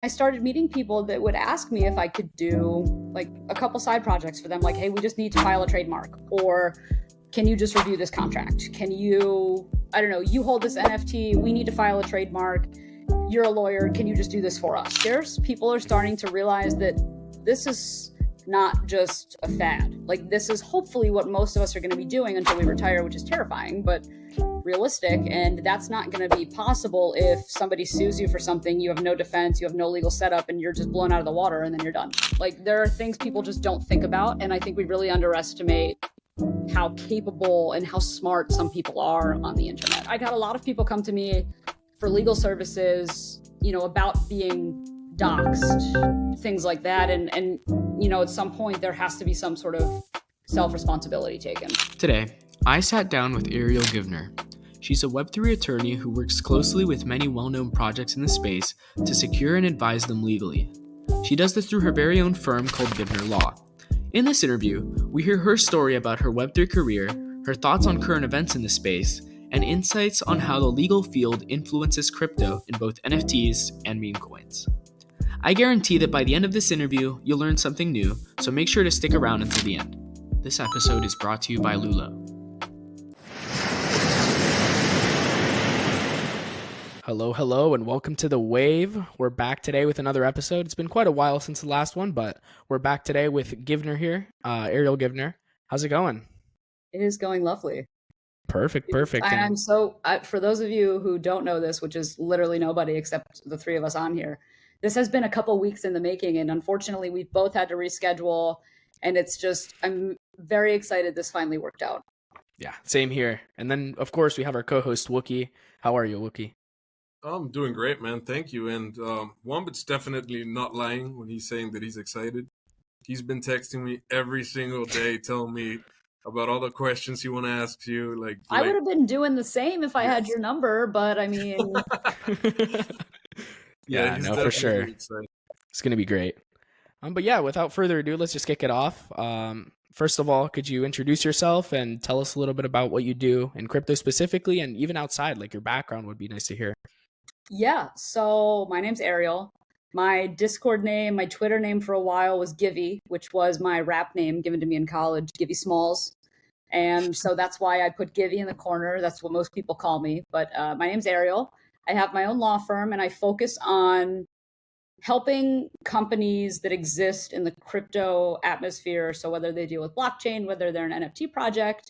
I started meeting people that would ask me if I could do like a couple side projects for them, like, hey, we just need to file a trademark, or can you just review this contract? Can you, I don't know, you hold this NFT, we need to file a trademark. You're a lawyer, can you just do this for us? People are starting to realize that this is not just a fad. Like, this is hopefully what most of us are going to be doing until we retire, which is terrifying, but realistic. And that's not going to be possible if somebody sues you for something, you have no defense, you have no legal setup, and you're just blown out of the water and then you're done. Like, there are things people just don't think about. And I think we really underestimate how capable and how smart some people are on the internet. I've had a lot of people come to me for legal services, about being doxxed, things like that. And at some point there has to be some sort of self-responsibility taken. Today, I sat down with Ariel Givner. She's a Web3 attorney who works closely with many well-known projects in the space to secure and advise them legally. She does this through her very own firm called Givner Law. In this interview, we hear her story about her Web3 career, her thoughts on current events in the space, and insights on how the legal field influences crypto in both NFTs and meme coins. I guarantee that by the end of this interview, you'll learn something new, so make sure to stick around until the end. This episode is brought to you by Lulo. Hello, and welcome to The Wave. We're back today with another episode. It's been quite a while since the last one, but we're back today with Givner here, Ariel Givner. How's it going? It is going lovely. Perfect. And I'm for those of you who don't know this, which is literally nobody except the three of us on here, this has been a couple weeks in the making, and unfortunately we've both had to reschedule, and I'm very excited this finally worked out. Yeah, same here. And then, of course, we have our co-host, Wookie. How are you, Wookie? I'm doing great, man. Thank you. And Wombit's definitely not lying when he's saying that he's excited. He's been texting me every single day, telling me about all the questions he want to ask you. I would have been doing the same if I had your number, but I mean... Yeah, no, for sure. Excited. It's going to be great. But yeah, without further ado, let's just kick it off. First of all, could you introduce yourself and tell us a little bit about what you do in crypto specifically, and even outside, like your background would be nice to hear. Yeah, so my name's Ariel. My Discord name, my Twitter name for a while was Givy, which was my rap name given to me in college, Givy Smalls. And so that's why I put Givy in the corner. That's what most people call me. But my name's Ariel. I have my own law firm, and I focus on helping companies that exist in the crypto atmosphere. So whether they deal with blockchain, whether they're an NFT project,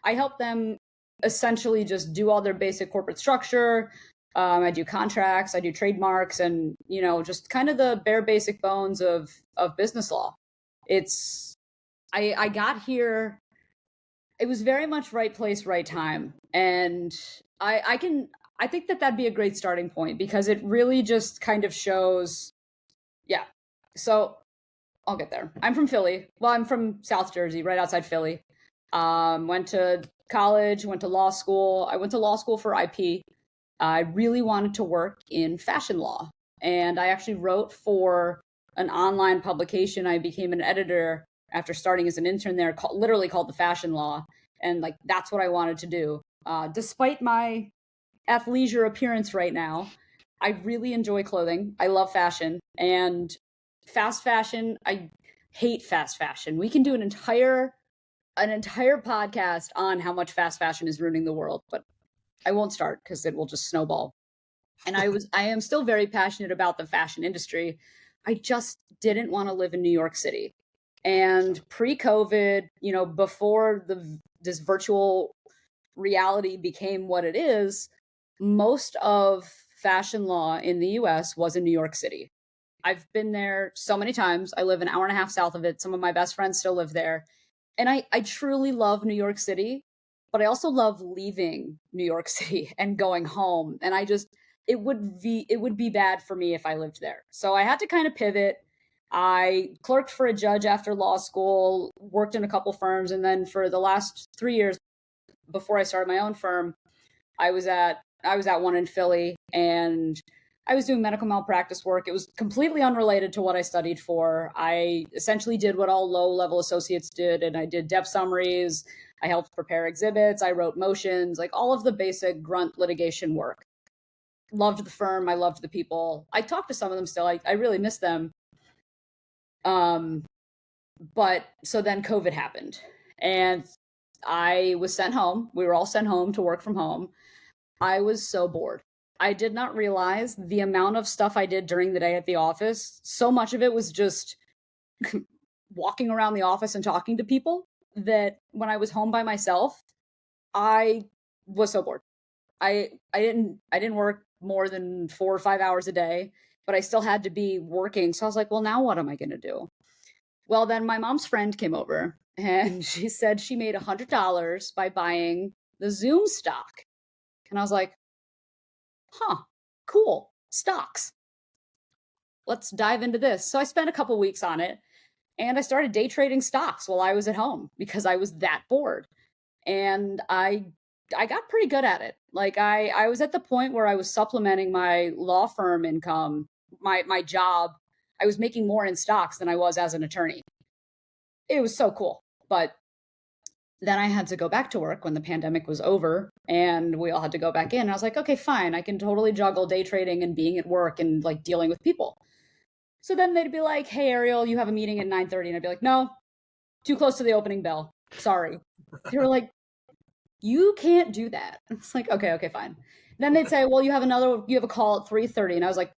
I help them essentially just do all their basic corporate structure. I do contracts, I do trademarks, and, just kind of the bare basic bones of business law. I got here, it was very much right place, right time. And I think that'd be a great starting point, because it really just kind of shows, yeah. So I'll get there. I'm from Philly. Well, I'm from South Jersey, right outside Philly. Went to college, went to law school. I went to law school for IP. I really wanted to work in fashion law, and I actually wrote for an online publication. I became an editor after starting as an intern there, literally called The Fashion Law, and that's what I wanted to do. Despite my athleisure appearance right now, I really enjoy clothing. I love fashion, and fast fashion. I hate fast fashion. We can do an entire podcast on how much fast fashion is ruining the world, but I won't start because it will just snowball. And I am still very passionate about the fashion industry. I just didn't want to live in New York City. And pre-COVID, before this virtual reality became what it is, most of fashion law in the US was in New York City. I've been there so many times. I live an hour and a half south of it. Some of my best friends still live there. And I truly love New York City. But I also love leaving New York City and going home. And it would be bad for me if I lived there. So I had to kind of pivot. I clerked for a judge after law school, worked in a couple firms. And then for the last 3 years before I started my own firm, I was at one in Philly, and I was doing medical malpractice work. It was completely unrelated to what I studied for. I essentially did what all low-level associates did, and I did dep summaries. I helped prepare exhibits. I wrote motions, all of the basic grunt litigation work. loved the firm. I loved the people. I talk to some of them still. I really miss them. But so then COVID happened and I was sent home. We were all sent home to work from home. I was so bored. I did not realize the amount of stuff I did during the day at the office. So much of it was just walking around the office and talking to people, that when I was home by myself, I was so bored. I didn't work more than 4 or 5 hours a day, but I still had to be working. So I was like, well, now what am I going to do? Well, then my mom's friend came over and she said she made $100 by buying the Zoom stock. And I was like, huh, cool, stocks. Let's dive into this. So I spent a couple weeks on it and I started day trading stocks while I was at home because I was that bored. And I got pretty good at it. Like I was at the point where I was supplementing my law firm income, my job. I was making more in stocks than I was as an attorney. It was so cool. But then I had to go back to work when the pandemic was over and we all had to go back in. I was like, okay, fine. I can totally juggle day trading and being at work and like dealing with people. So then they'd be like, hey, Ariel, you have a meeting at 9:30. And I'd be like, no, too close to the opening bell. Sorry. They were like, you can't do that. It's like, okay, fine. Then they'd say, well, you have a call at 3:30. And I was like,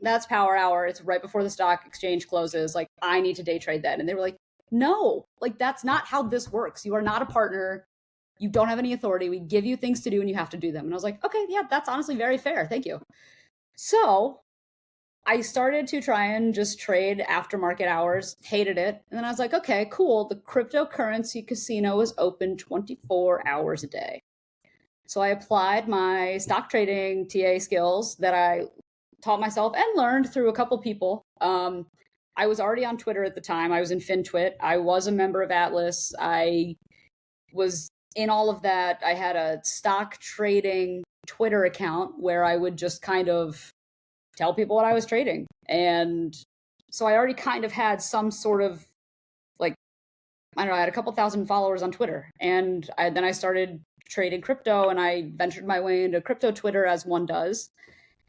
that's power hour. It's right before the stock exchange closes. Like, I need to day trade that. And they were like, no, like, that's not how this works. You are not a partner. You don't have any authority. We give you things to do and you have to do them. And I was like, okay, yeah, that's honestly very fair. Thank you. So I started to try and just trade after market hours, hated it. And then I was like, okay, cool. The cryptocurrency casino is open 24 hours a day. So I applied my stock trading TA skills that I taught myself and learned through a couple people. I was already on Twitter at the time. I was in FinTwit. I was a member of Atlas. I was in all of that. I had a stock trading Twitter account where I would just kind of tell people what I was trading. And so I already kind of had some sort of like, I don't know, I had a couple thousand followers on Twitter. And then I started trading crypto and I ventured my way into crypto Twitter as one does.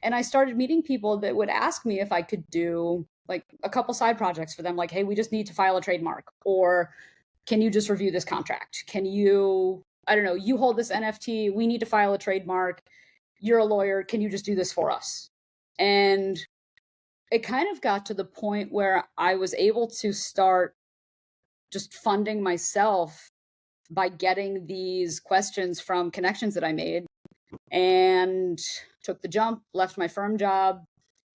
And I started meeting people that would ask me if I could do like a couple side projects for them. Like, hey, we just need to file a trademark, or can you just review this contract? Can you, I don't know, you hold this NFT, we need to file a trademark. You're a lawyer. Can you just do this for us? And it kind of got to the point where I was able to start just funding myself by getting these questions from connections that I made, and took the jump, left my firm job,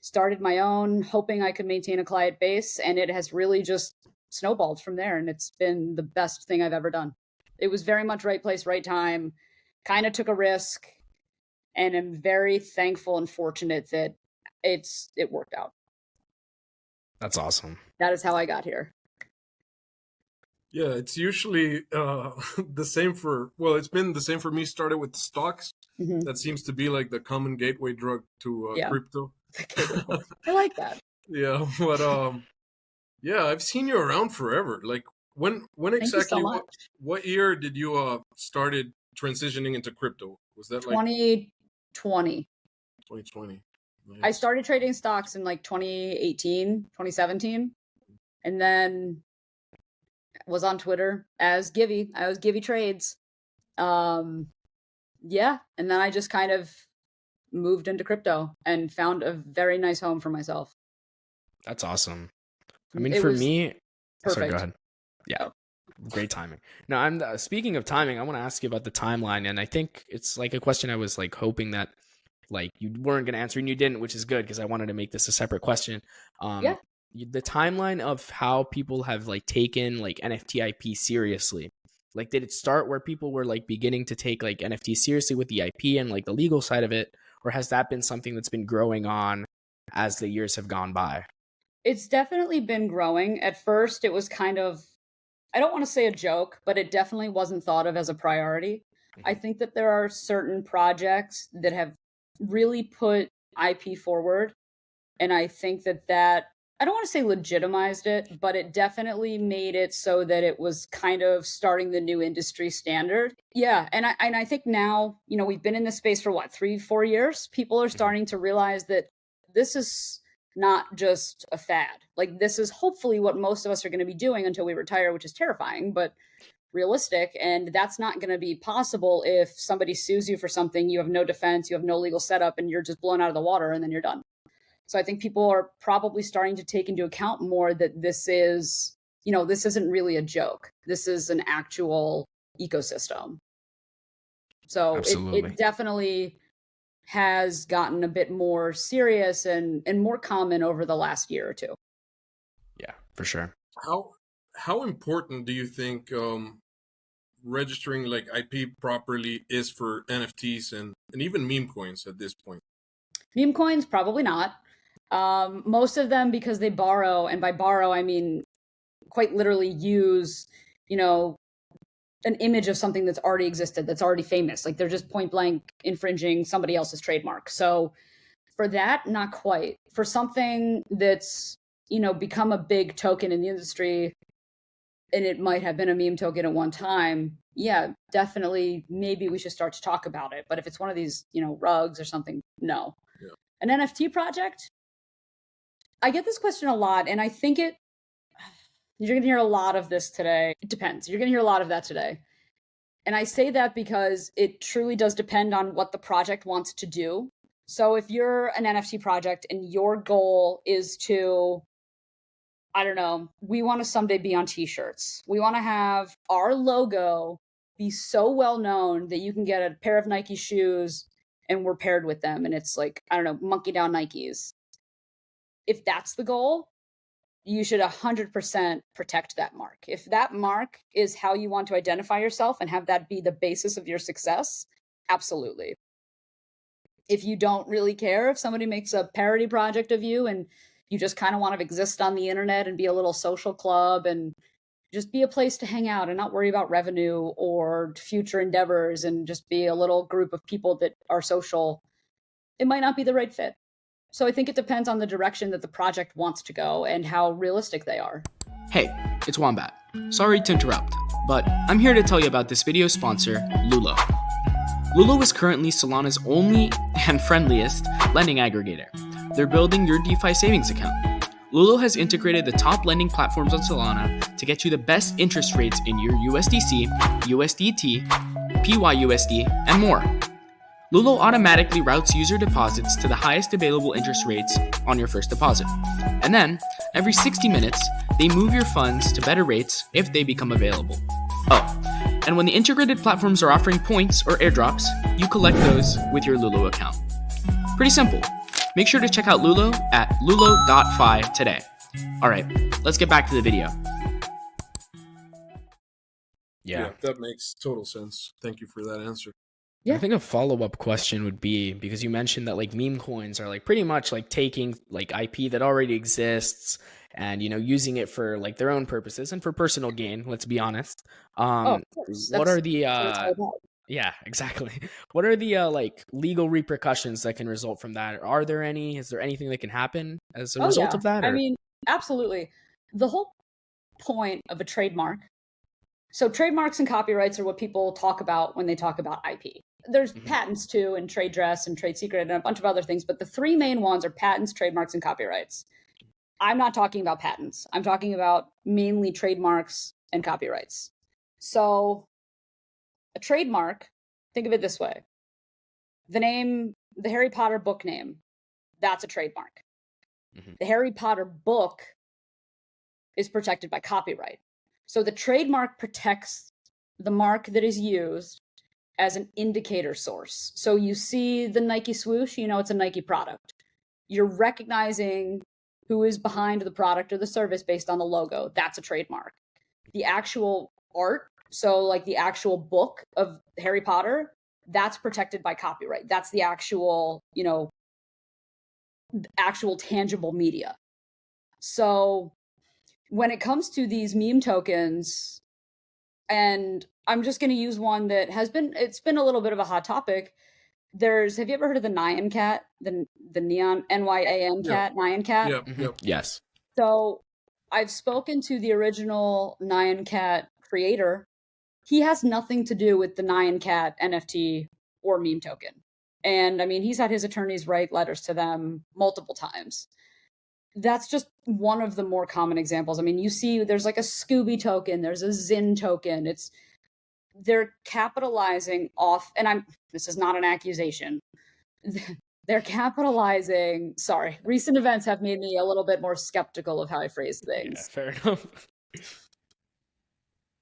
started my own, hoping I could maintain a client base. And it has really just snowballed from there. And it's been the best thing I've ever done. It was very much right place, right time, kind of took a risk, and I'm very thankful and fortunate that it worked out. That's awesome. That is how I got here. Yeah, it's usually the same for, well, it's been the same for me. Started with stocks. Mm-hmm. That seems to be like the common gateway drug to crypto. I like that. Yeah, but yeah, I've seen you around forever. Like when exactly, so what year did you started transitioning into crypto? Was that like 2020? 2020. Nice. I started trading stocks in like 2018, 2017, and then was on Twitter as Givy. I was Givy Trades. Yeah, and then I just kind of moved into crypto and found a very nice home for myself. That's awesome. I mean, for me, perfect. Sorry, go ahead. Yeah, great timing. Now, I'm speaking of timing, I want to ask you about the timeline, and I think it's like a question I was like hoping that like you weren't going to answer and you didn't, which is good because I wanted to make this a separate question. Yeah. The timeline of how people have like taken like NFT IP seriously. Like, did it start where people were like beginning to take like NFT seriously with the IP and like the legal side of it? Or has that been something that's been growing on as the years have gone by? It's definitely been growing. At first, it was kind of, I don't want to say a joke, but it definitely wasn't thought of as a priority. Mm-hmm. I think that there are certain projects that have really put IP forward. And I think that I don't want to say legitimized it, but it definitely made it so that it was kind of starting the new industry standard. Yeah, and I think now, we've been in this space for what, 3-4 years? People are starting to realize that this is not just a fad. Like, this is hopefully what most of us are going to be doing until we retire, which is terrifying, but realistic. And that's not going to be possible if somebody sues you for something, you have no defense, you have no legal setup, and you're just blown out of the water, and then you're done. So I think people are probably starting to take into account more that this isn't really a joke. This is an actual ecosystem. So it definitely has gotten a bit more serious and more common over the last year or two. Yeah, for sure. How important do you think registering like IP properly is for NFTs and even meme coins at this point? Meme coins, probably not. Most of them, because they borrow, and by borrow I mean quite literally use, an image of something that's already existed, that's already famous. Like, they're just point blank infringing somebody else's trademark. So for that, not quite. For something that's, become a big token in the industry, and it might have been a meme token at one time, yeah, definitely, maybe we should start to talk about it. But if it's one of these, rugs or something, no. Yeah. An NFT project, I get this question a lot, and I think you're going to hear a lot of this today. It depends. You're going to hear a lot of that today. And I say that because it truly does depend on what the project wants to do. So if you're an NFT project and your goal is to, I don't know, we want to someday be on t-shirts. We want to have our logo be so well known that you can get a pair of Nike shoes and we're paired with them. And it's like, I don't know, monkey down Nikes. If that's the goal, you should 100% protect that mark. If that mark is how you want to identify yourself and have that be the basis of your success, absolutely. If you don't really care if somebody makes a parody project of you and you just kind of want to exist on the internet and be a little social club and just be a place to hang out and not worry about revenue or future endeavors and just be a little group of people that are social, it might not be the right fit. So I think it depends on the direction that the project wants to go and how realistic they are. Hey, it's Wombat. Sorry to interrupt, but I'm here to tell you about this video sponsor, Lulo. Lulo is currently Solana's only and friendliest lending aggregator. They're building your DeFi savings account. Lulo has integrated the top lending platforms on Solana to get you the best interest rates in your USDC, USDT, PYUSD, and more. Lulo automatically routes user deposits to the highest available interest rates on your first deposit. And then, every 60 minutes, they move your funds to better rates if they become available. Oh, and when the integrated platforms are offering points or airdrops, you collect those with your Lulo account. Pretty simple. Make sure to check out Lulo at lulo.fi today. All right, let's get back to the video. Yeah, that makes total sense. Thank you for that answer. Yeah. I think a follow-up question would be, because you mentioned that like meme coins are like pretty much like taking like IP that already exists and, using it for like their own purposes and for personal gain, let's be honest. What are the yeah, exactly. What are the like legal repercussions that can result from that? Are there any? Is there anything that can happen as a result of that? Or? I mean, absolutely. The whole point of a trademark. So trademarks and copyrights are what people talk about when they talk about IP. There's patents too, and trade dress and trade secret and a bunch of other things, but the three main ones are patents, trademarks, and copyrights. I'm not talking about patents. I'm talking about mainly trademarks and copyrights. So a trademark, think of it this way. The name, the Harry Potter book name, that's a trademark. The Harry Potter book is protected by copyright. So the trademark protects the mark that is used as an indicator source. So you see the Nike swoosh, it's a Nike product. You're recognizing who is behind the product or the service based on the logo. That's a trademark. The actual art, so like the actual book of Harry Potter, that's protected by copyright. That's the actual, actual tangible media. So when it comes to these meme tokens, and I'm just going to use one that it's been a little bit of a hot topic. Have you ever heard of the Nyan cat? The neon, NYAN cat, Nyan cat? Yep. Yes. So I've spoken to the original Nyan Cat creator. He has nothing to do with the Nyan Cat NFT or meme token. And I mean, he's had his attorneys write letters to them multiple times. That's just one of the more common examples. I mean, you see there's like a Scooby token, there's a Zin token. They're capitalizing off, and this is not an accusation. They're capitalizing, sorry, recent events have made me a little bit more skeptical of how I phrase things. Yeah, fair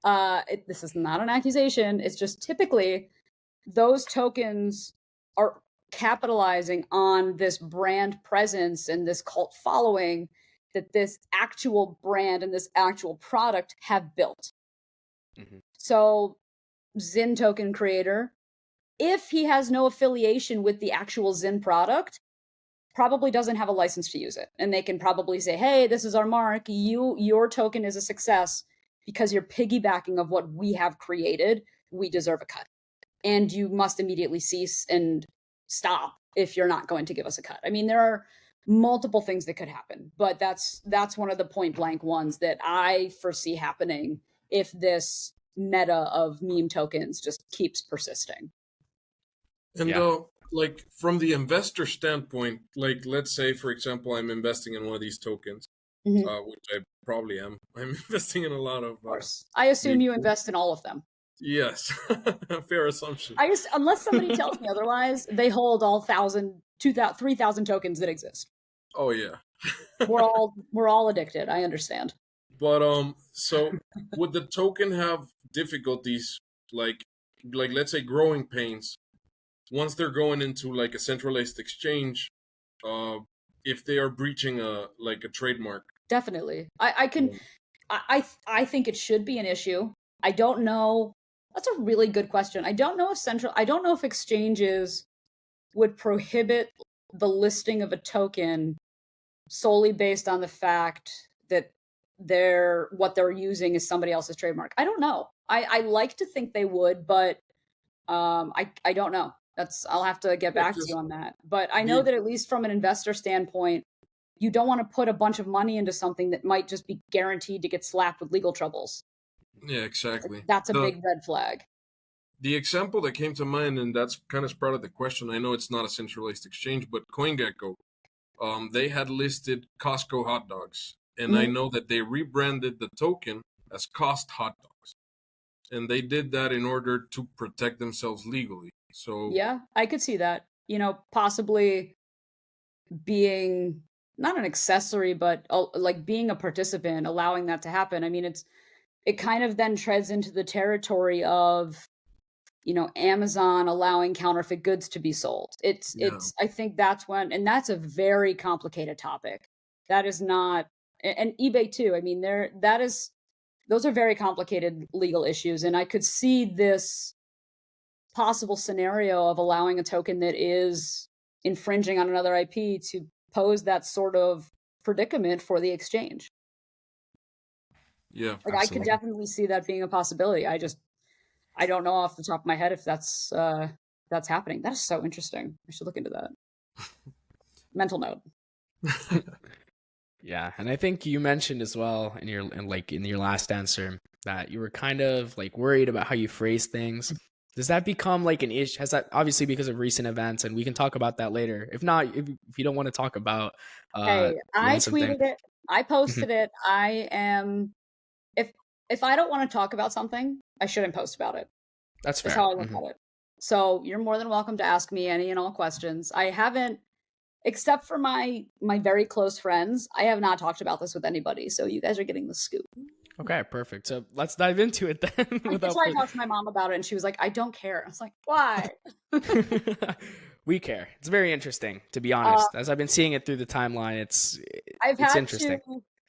enough. This is not an accusation. It's just typically those tokens are capitalizing on this brand presence and this cult following that this actual brand and this actual product have built. Mm-hmm. So Zin token creator, if he has no affiliation with the actual Zin product, probably doesn't have a license to use it. And they can probably say, hey, this is our mark. Your token is a success because you're piggybacking of what we have created. We deserve a cut. And you must immediately cease and stop if you're not going to give us a cut. I mean, there are multiple things that could happen, but that's one of the point blank ones that I foresee happening if this meta of meme tokens just keeps persisting. And like from the investor standpoint, like let's say, for example, I'm investing in one of these tokens, which I probably am. I'm investing in a lot of course. I assume you invest in all of them. Yes. Fair assumption. Unless somebody tells me otherwise, they hold all 1,000, 2,000, 3,000 tokens that exist. Oh yeah. we're all addicted. I understand. But so would the token have difficulties like let's say growing pains once they're going into like a centralized exchange, if they are breaching a trademark? Definitely. I think it should be an issue. I don't know. That's a really good question. I don't know if exchanges would prohibit the listing of a token solely based on the fact that what they're using is somebody else's trademark. I don't know. I like to think they would, but I don't know. I'll have to get back to you on that. But I know that at least from an investor standpoint, you don't want to put a bunch of money into something that might just be guaranteed to get slapped with legal troubles. Yeah, exactly. That's a big red flag. The example that came to mind, and that's kind of part of the question, I know it's not a centralized exchange, but CoinGecko, they had listed Costco hot dogs. And I know that they rebranded the token as Cost Hot Dogs. And they did that in order to protect themselves legally. So yeah, I could see that. Possibly being not an accessory, but like being a participant, allowing that to happen. I mean, it kind of then treads into the territory of, Amazon allowing counterfeit goods to be sold. It's I think that's and that's a very complicated topic. That is not, and eBay too. I mean, those are very complicated legal issues. And I could see this possible scenario of allowing a token that is infringing on another IP to pose that sort of predicament for the exchange. Yeah, I could definitely see that being a possibility. I don't know off the top of my head if that's happening. That is so interesting. I should look into that. Mental note. Yeah, and I think you mentioned as well in your last answer that you were kind of like worried about how you phrase things. Does that become like an issue? Has that obviously because of recent events, and we can talk about that later. If not, if you don't want to talk about, hey, I tweeted it, I posted it. I am if I don't want to talk about something, I shouldn't post about it. That's fair. That's how I look at it. So you're more than welcome to ask me any and all questions. I haven't, except for my very close friends, I have not talked about this with anybody. So you guys are getting the scoop. Okay, perfect. So let's dive into it then. I tried to talk to my mom about it, and she was like, "I don't care." I was like, "Why?" We care. It's very interesting, to be honest. As I've been seeing it through the timeline, it's interesting.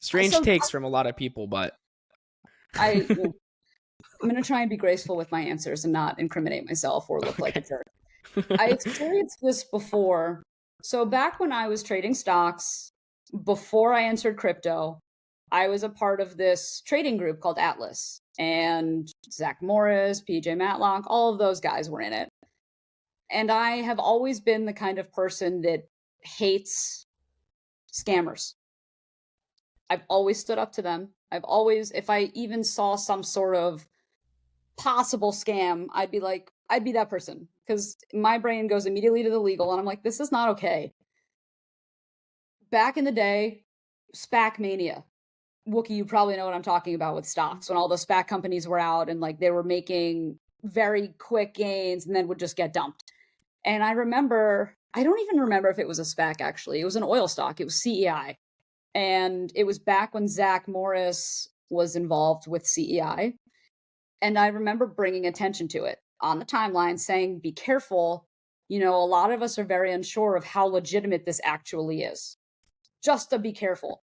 Strange takes from a lot of people, but I'm going to try and be graceful with my answers and not incriminate myself or look like a jerk. I experienced this before. So back when I was trading stocks, before I entered crypto, I was a part of this trading group called Atlas. And Zach Morris, PJ Matlock, all of those guys were in it. And I have always been the kind of person that hates scammers. I've always stood up to them. I've always, if I even saw some sort of possible scam, I'd be that person, because my brain goes immediately to the legal, and I'm like, this is not okay. Back in the day, SPAC mania. Wookie, you probably know what I'm talking about with stocks, when all the SPAC companies were out and like they were making very quick gains and then would just get dumped. And I don't even remember if it was a SPAC actually. It was an oil stock. It was CEI. And it was back when Zach Morris was involved with CEI. And I remember bringing attention to it on the timeline saying, be careful. A lot of us are very unsure of how legitimate this actually is. Just to be careful.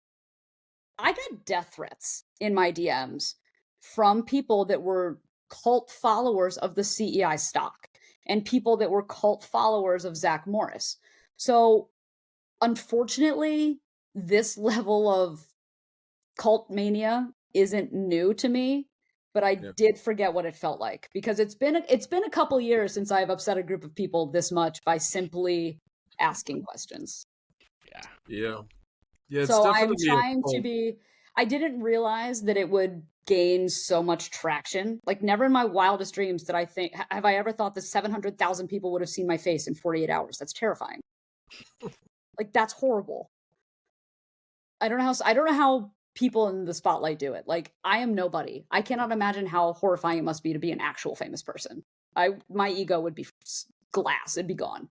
I got death threats in my DMs from people that were cult followers of the CEI stock and people that were cult followers of Zach Morris. So unfortunately, this level of cult mania isn't new to me, but I did forget what it felt like, because it's been a couple years since I've upset a group of people this much by simply asking questions. Yeah. It's so I'm definitely trying to be. I didn't realize that it would gain so much traction. Like, never in my wildest dreams did I think, have I ever thought that 700,000 people would have seen my face in 48 hours. That's terrifying. Like, that's horrible. I don't know how people in the spotlight do it. Like, I am nobody. I cannot imagine how horrifying it must be to be an actual famous person. My ego would be glass. It'd be gone.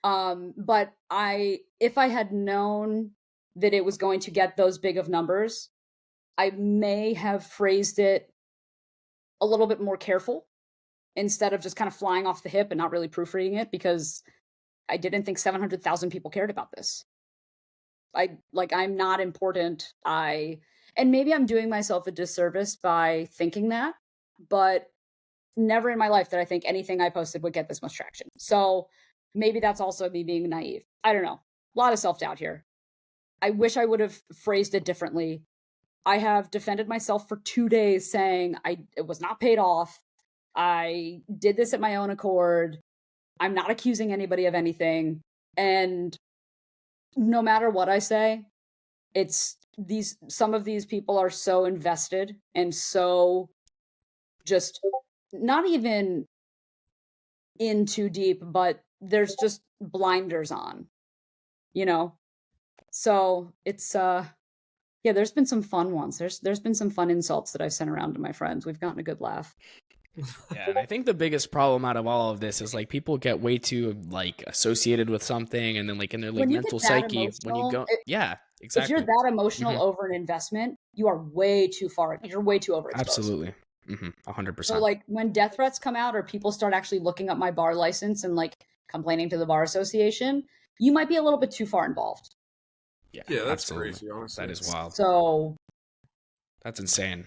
But if I had known that it was going to get those big of numbers, I may have phrased it a little bit more careful instead of just kind of flying off the hip and not really proofreading it, because I didn't think 700,000 people cared about this. I'm not important. And maybe I'm doing myself a disservice by thinking that, but never in my life did I think anything I posted would get this much traction. So maybe that's also me being naive. I don't know. A lot of self-doubt here. I wish I would have phrased it differently. I have defended myself for 2 days saying it was not paid off. I did this at my own accord. I'm not accusing anybody of anything. And no matter what I say, some of these people are so invested and so just not even in too deep, but there's just blinders on, So it's there's been some fun ones. There's been some fun insults that I've sent around to my friends. We've gotten a good laugh. Yeah, and I think the biggest problem out of all of this is like people get way too like associated with something, and then like in their like mental psyche when you go, exactly. If you're that emotional over an investment, you are way too far. You're way too overexposed. Absolutely. 100%. So like when death threats come out or people start actually looking up my bar license and like complaining to the bar association, you might be a little bit too far involved. Yeah, that's crazy, honestly. That is wild. So that's insane.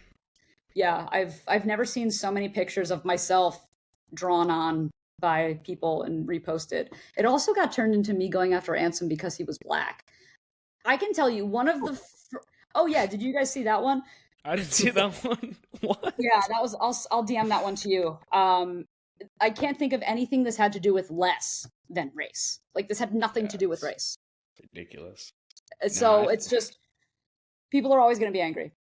Yeah, I've never seen so many pictures of myself drawn on by people and reposted. It also got turned into me going after Ansem because he was black. I can tell you one of the oh yeah, did you guys see that one? I didn't see that one. What? Yeah, that was I'll DM that one to you. I can't think of anything this had to do with less than race. Like, this had nothing to do with race. Ridiculous. So it's just, people are always going to be angry.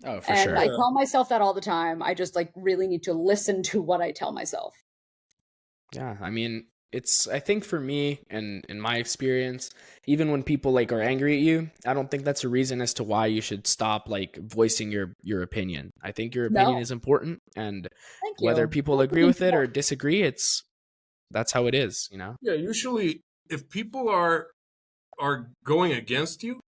Oh, for sure. And I tell myself that all the time. I just like really need to listen to what I tell myself. Yeah, I mean, I think for me and in my experience, even when people like are angry at you, I don't think that's a reason as to why you should stop like voicing your opinion. I think your opinion is important, and whether people agree with it or disagree, that's how it is, Yeah, usually if people are going against you,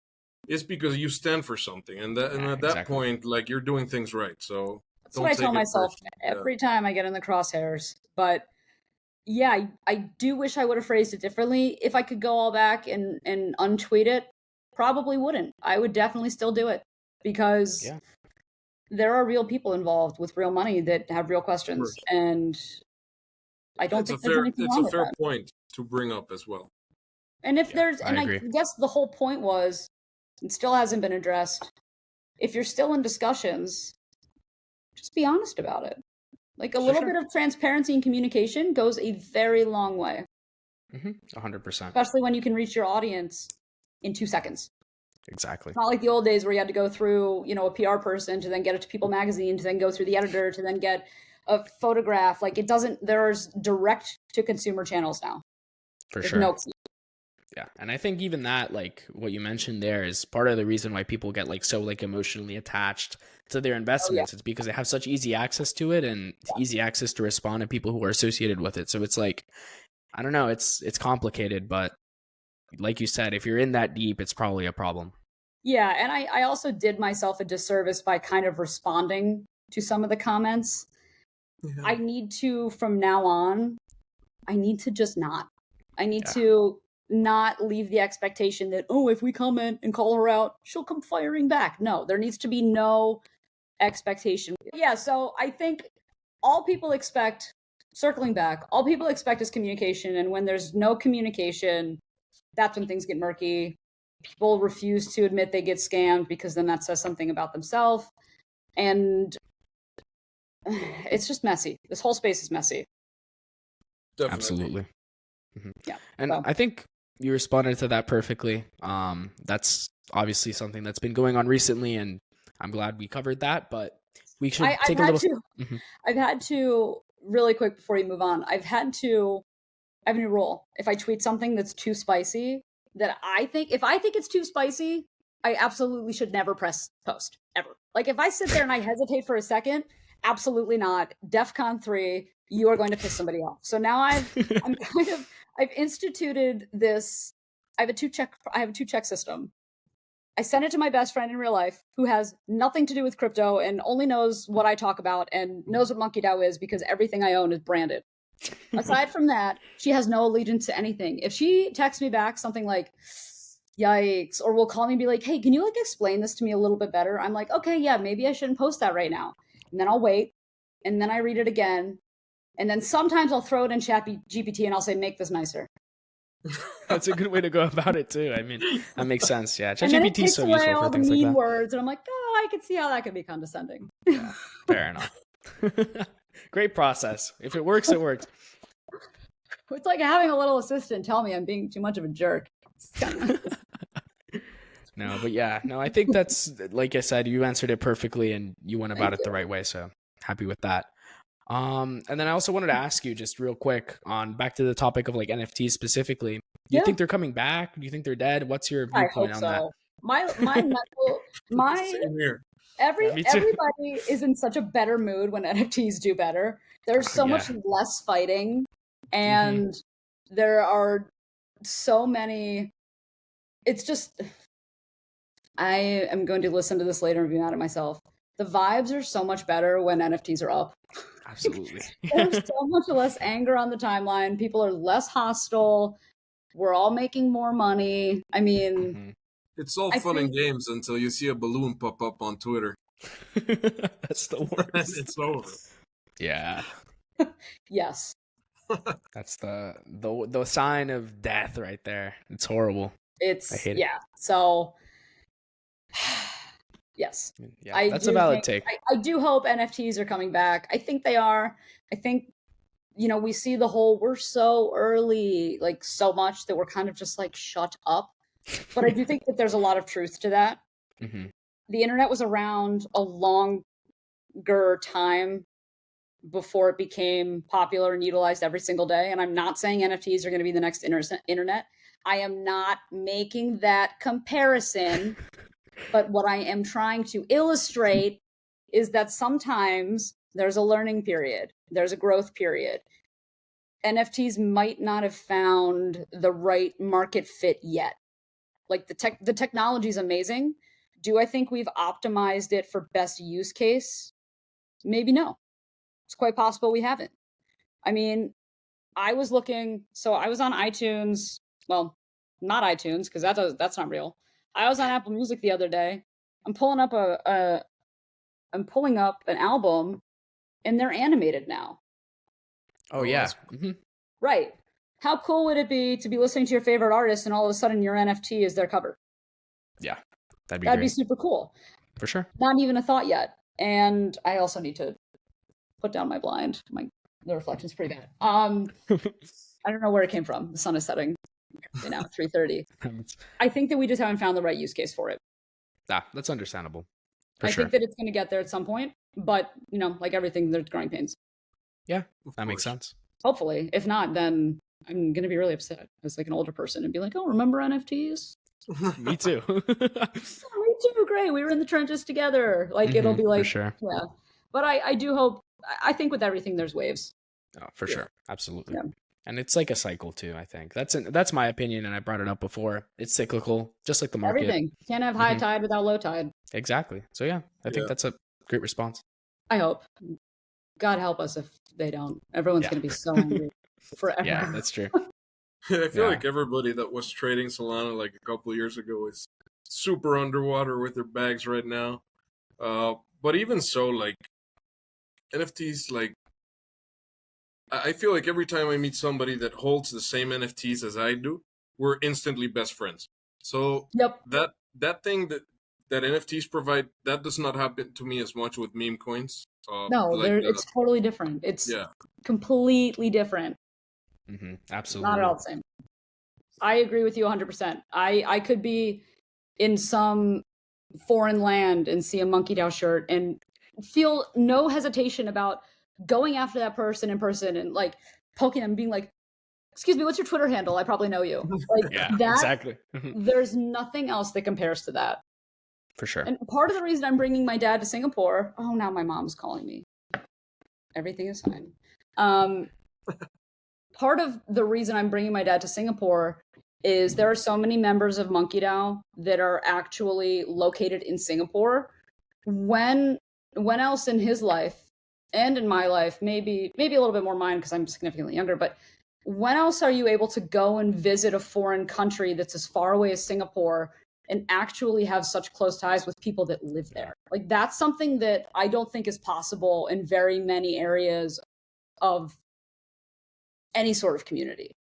it's because you stand for something, and at that point, like, you're doing things right. So that's what I tell myself every time I get in the crosshairs. But yeah, I do wish I would have phrased it differently. If I could go all back and untweet it, probably wouldn't. I would definitely still do it, because there are real people involved with real money that have real questions, and I don't think there's anything wrong with that. It's a fair point to bring up as well. And if I guess the whole point was, it still hasn't been addressed. If you're still in discussions, just be honest about it. Like, a little bit of transparency and communication goes a very long way. 100%. Especially when you can reach your audience in 2 seconds. Exactly. It's not like the old days where you had to go through, a PR person to then get it to People Magazine, to then go through the editor, to then get a photograph. Like, there's direct to consumer channels now. For There's sure. no. Yeah. And I think even that, like what you mentioned there, is part of the reason why people get like so like emotionally attached to their investments. It's because they have such easy access to it and easy access to respond to people who are associated with it. So it's like, I don't know, it's complicated, but like you said, if you're in that deep, it's probably a problem. Yeah, and I also did myself a disservice by kind of responding to some of the comments. Yeah. I need to, from now on, I need to just not. I need Yeah. to not leave the expectation that, oh, if we comment and call her out, she'll come firing back. No, there needs to be no expectation. Yeah, so I think all people expect, circling back, all people expect is communication. And when there's no communication, that's when things get murky. People refuse to admit they get scammed because then that says something about themselves. And it's just messy. This whole space is messy. Definitely. Absolutely. Yeah. And I think you responded to that perfectly. That's obviously something that's been going on recently, and I'm glad we covered that, but we should take a little... I've had to, really quick before you move on, I have a new rule. If I tweet something that's too spicy, if I think it's too spicy, I absolutely should never press post, ever. Like, if I sit there and I hesitate for a second, absolutely not. DEFCON 3, you are going to piss somebody off. So now I've instituted this. I have a two-check system. I send it to my best friend in real life, who has nothing to do with crypto and only knows what I talk about and knows what Monkey DAO is because everything I own is branded. Aside from that, she has no allegiance to anything. If she texts me back something like, yikes, or will call me and be like, hey, can you like explain this to me a little bit better? I'm like, okay, yeah, maybe I shouldn't post that right now. And then I'll wait. And then I read it again. And then sometimes I'll throw it in Chat GPT and I'll say, make this nicer. That's a good way to go about it too. I mean, that makes sense. Yeah, ChatGPT is so useful all for the things mean like that. words, and I'm like, oh, I can see how that could be condescending. Yeah, fair enough. Great process. If it works, it works. It's like having a little assistant tell me I'm being too much of a jerk. No, but yeah, no, I think that's, like I said, you answered it perfectly and you went about it the right way. So happy with that. And then I also wanted to ask you just real quick on back to the topic of like NFTs specifically. Do you think they're coming back? Do you think they're dead? What's your viewpoint on that? Same here. Everybody is in such a better mood when NFTs do better. There's so much less fighting, and there are so many. It's just, I am going to listen to this later and be mad at myself. The vibes are so much better when NFTs are up. Absolutely. There's so much less anger on the timeline. People are less hostile. We're all making more money. I mean, it's all fun and games until you see a balloon pop up on Twitter. That's the worst. It's over. Yeah. Yes. That's the sign of death right there. It's horrible. I hate it. So yes. Yeah, that's a valid take. I do hope NFTs are coming back. I think they are. I think, we see the whole, we're so early, like so much that we're kind of just like, shut up. But I do think that there's a lot of truth to that. The internet was around a longer time before it became popular and utilized every single day. And I'm not saying NFTs are going to be the next internet. I am not making that comparison. But what I am trying to illustrate is that sometimes there's a learning period. There's a growth period. NFTs might not have found the right market fit yet. Like the technology is amazing. Do I think we've optimized it for best use case? Maybe no. It's quite possible we haven't. I mean, I was on iTunes. Well, not iTunes, because that's not real. I was on Apple Music the other day. I'm pulling up an album, and they're animated now. Oh yeah. Right. How cool would it be to be listening to your favorite artist and all of a sudden your NFT is their cover? Yeah. That'd be super cool. For sure. Not even a thought yet. And I also need to put down my blind. The reflection's pretty bad. I don't know where it came from. The sun is setting. now 3:30. I think that we just haven't found the right use case for it. That's understandable. I think that it's going to get there at some point, but like everything, there's growing pains. Yeah, that makes sense. Hopefully. If not, then I'm going to be really upset as like an older person and be like, oh, remember NFTs? Me too. Me too. Great. We were in the trenches together. Like it'll be like, for sure. Yeah. But I do hope, I think with everything, there's waves. Oh, for sure. Absolutely. Yeah. And it's like a cycle too, I think. That's my opinion, and I brought it up before. It's cyclical, just like the market. Everything. Can't have high tide without low tide. Exactly. So yeah, I think that's a great response. I hope. God help us if they don't. Everyone's going to be so angry forever. Yeah, that's true. I feel like everybody that was trading Solana like a couple of years ago is super underwater with their bags right now. But even so, like NFTs, like I feel like every time I meet somebody that holds the same NFTs as I do, we're instantly best friends. So that thing that NFTs provide, that does not happen to me as much with meme coins. No, it's totally different. It's completely different. Absolutely. Not at all the same. I agree with you 100%. I could be in some foreign land and see a Monkey DAO shirt and feel no hesitation about going after that person in person and like poking them and being like, excuse me, what's your Twitter handle? I probably know you. Like exactly. There's nothing else that compares to that. For sure. And part of the reason I'm bringing my dad to Singapore, now my mom's calling me. Everything is fine. Part of the reason I'm bringing my dad to Singapore is there are so many members of Monkey DAO that are actually located in Singapore. When else in his life and in my life, maybe a little bit more mine because I'm significantly younger, but when else are you able to go and visit a foreign country that's as far away as Singapore and actually have such close ties with people that live there? Like that's something that I don't think is possible in very many areas of any sort of community.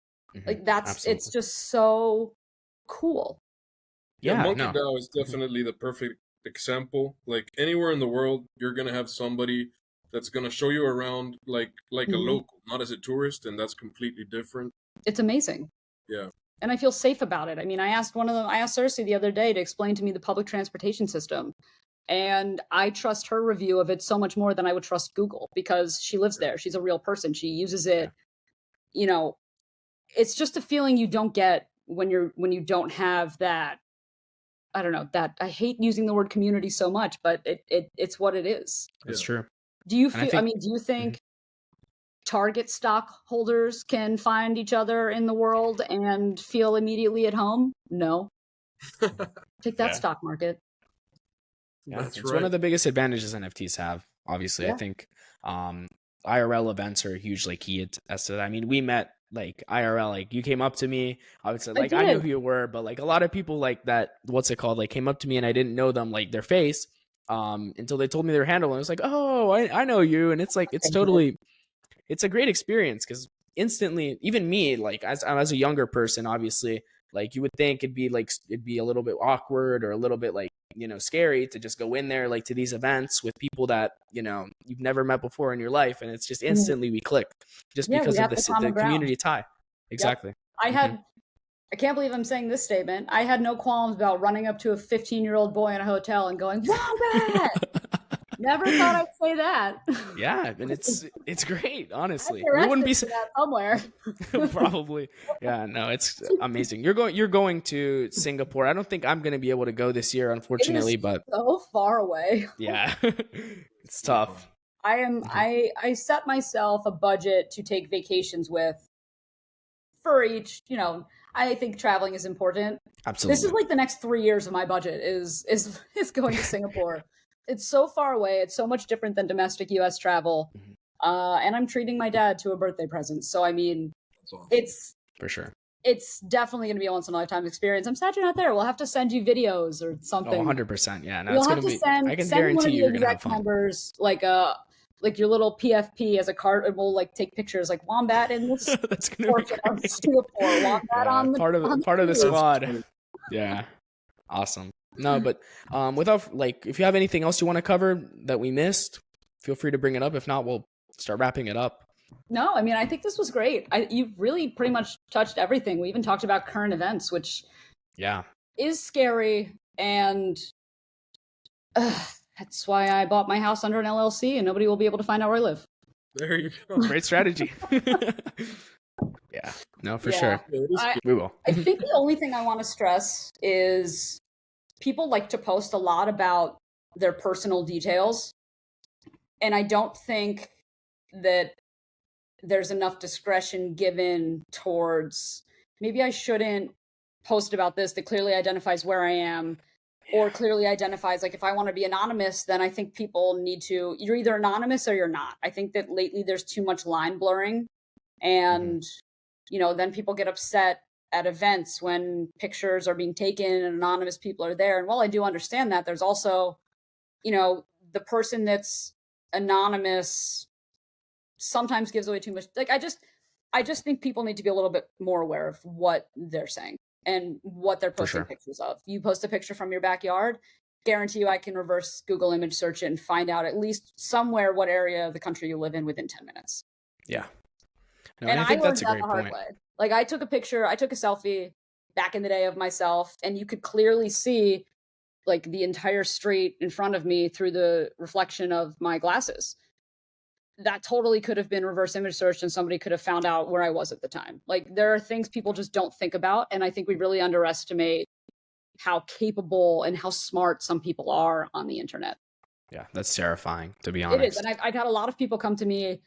Like it's just so cool. Monkey DAO is definitely the perfect example. Like anywhere in the world, you're gonna have somebody that's gonna show you around like a local, not as a tourist, and that's completely different. It's amazing. Yeah. And I feel safe about it. I mean, I asked Cersei the other day to explain to me the public transportation system. And I trust her review of it so much more than I would trust Google because she lives there. She's a real person. She uses it. It's just a feeling you don't get when you don't have that. I don't know, that I hate using the word community so much, but it's what it is. That's true. Do you feel, do you think Target stockholders can find each other in the world and feel immediately at home? No. Take that stock market. Yeah, it's one of the biggest advantages NFTs have. Obviously, I think IRL events are hugely key as to that. I mean, we met like IRL, like you came up to me. I would say like I knew who you were, but like a lot of people like that, what's it called? Like came up to me and I didn't know them, like their face, until they told me their handle, and I was like, oh, I know you, and it's like it's a great experience because instantly, even me, like as a younger person, obviously, like you would think it'd be a little bit awkward or a little bit like scary to just go in there like to these events with people that you've never met before in your life, and it's just instantly we click just because of the community tie. Exactly. Yep. I can't believe I'm saying this statement. I had no qualms about running up to a 15-year-old boy in a hotel and going, "Wombat!" Never thought I'd say that. Yeah, and it's great, honestly. We wouldn't be that somewhere. Probably. Yeah, no, it's amazing. You're going to Singapore. I don't think I'm going to be able to go this year, unfortunately, but so far away. Yeah. It's tough. I set myself a budget to take vacations with for each, I think traveling is important. Absolutely. This is like the next 3 years of my budget is going to Singapore. It's so far away. It's so much different than domestic U.S. travel. And I'm treating my dad to a birthday present. So, I mean, it's for sure. It's definitely going to be a once in a lifetime experience. I'm sad you're not there. We'll have to send you videos or something. 100%. Yeah. No, we'll it's going to be, I can guarantee you're going to have fun. Members, like your little PFP as a card, and we'll like take pictures like Wombat in this. That's going to be great. Singapore, Wombat on the part of the squad. Yeah. Awesome. No, but without if you have anything else you want to cover that we missed, feel free to bring it up. If not, we'll start wrapping it up. No, I mean, I think this was great. You've really pretty much touched everything. We even talked about current events, which is scary. And that's why I bought my house under an LLC and nobody will be able to find out where I live. There you go. Great strategy. Yeah, no, for sure. We will. I think the only thing I want to stress is people like to post a lot about their personal details. And I don't think that there's enough discretion given towards, maybe I shouldn't post about this that clearly identifies where I am, or clearly identifies, like, if I want to be anonymous, then I think people need to, you're either anonymous or you're not. I think that lately there's too much line blurring, and you know, then people get upset at events when pictures are being taken and anonymous people are there. And while I do understand that, there's also, you know, the person that's anonymous sometimes gives away too much. Like, I just think people need to be a little bit more aware of what they're saying and what they're posting pictures of. You post a picture from your backyard, guarantee you I can reverse Google image search it and find out at least somewhere what area of the country you live in within 10 minutes. Yeah. No, and I think that's a great the hard point. way. Like, I took a selfie back in the day of myself, and you could clearly see like the entire street in front of me through the reflection of my glasses. That totally could have been reverse image searched and somebody could have found out where I was at the time. Like, there are things people just don't think about. And I think we really underestimate how capable and how smart some people are on the internet. Yeah, that's terrifying, to be honest. It is. And I've had a lot of people come to me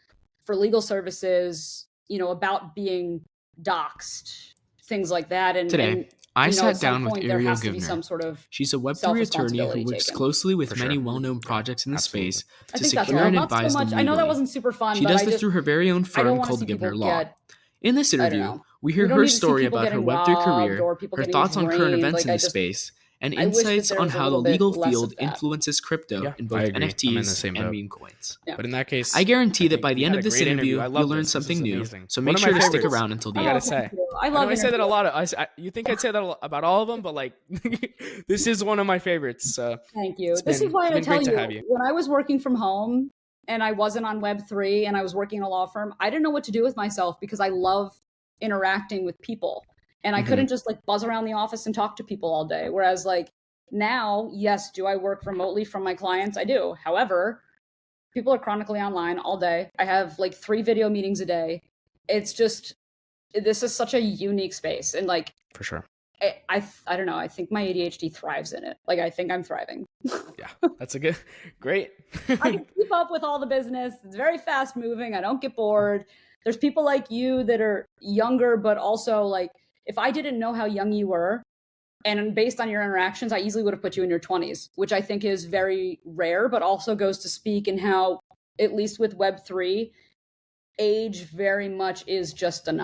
for legal services, you know, about being doxxed, things like that. And today, I sat down with Ariel Givner. Sort of She's a Web3 attorney who works closely with many well-known projects in the space to secure and advise them legally. I know that wasn't super fun. She does this through her very own firm called Givner Law. In this interview, we hear her story about her Web3 career, her thoughts on current events in the space, and insights on how the legal field influences crypto in both NFTs and meme coins. But in that case, I guarantee that by the end of this interview, you'll learn something new. So make sure to stick around until the end. I gotta say, I love I say that a lot. You think I'd say that about all of them, but like, this is one of my favorites. Thank you. This is why I tell you, when I was working from home and I wasn't on Web3 and I was working in a law firm, I didn't know what to do with myself because I love interacting with people. And I couldn't just like buzz around the office and talk to people all day. Whereas like now, yes, do I work remotely from my clients? I do. However, people are chronically online all day. I have like 3 video meetings a day. It's just, this is such a unique space. And like, for sure. I don't know. I think my ADHD thrives in it. Like, I think I'm thriving. Yeah, that's a great. I can keep up with all the business. It's very fast moving. I don't get bored. There's people like you that are younger, but also like, if I didn't know how young you were, and based on your interactions, I easily would have put you in your 20s, which I think is very rare, but also goes to speak in how, at least with Web3, age very much is just a number.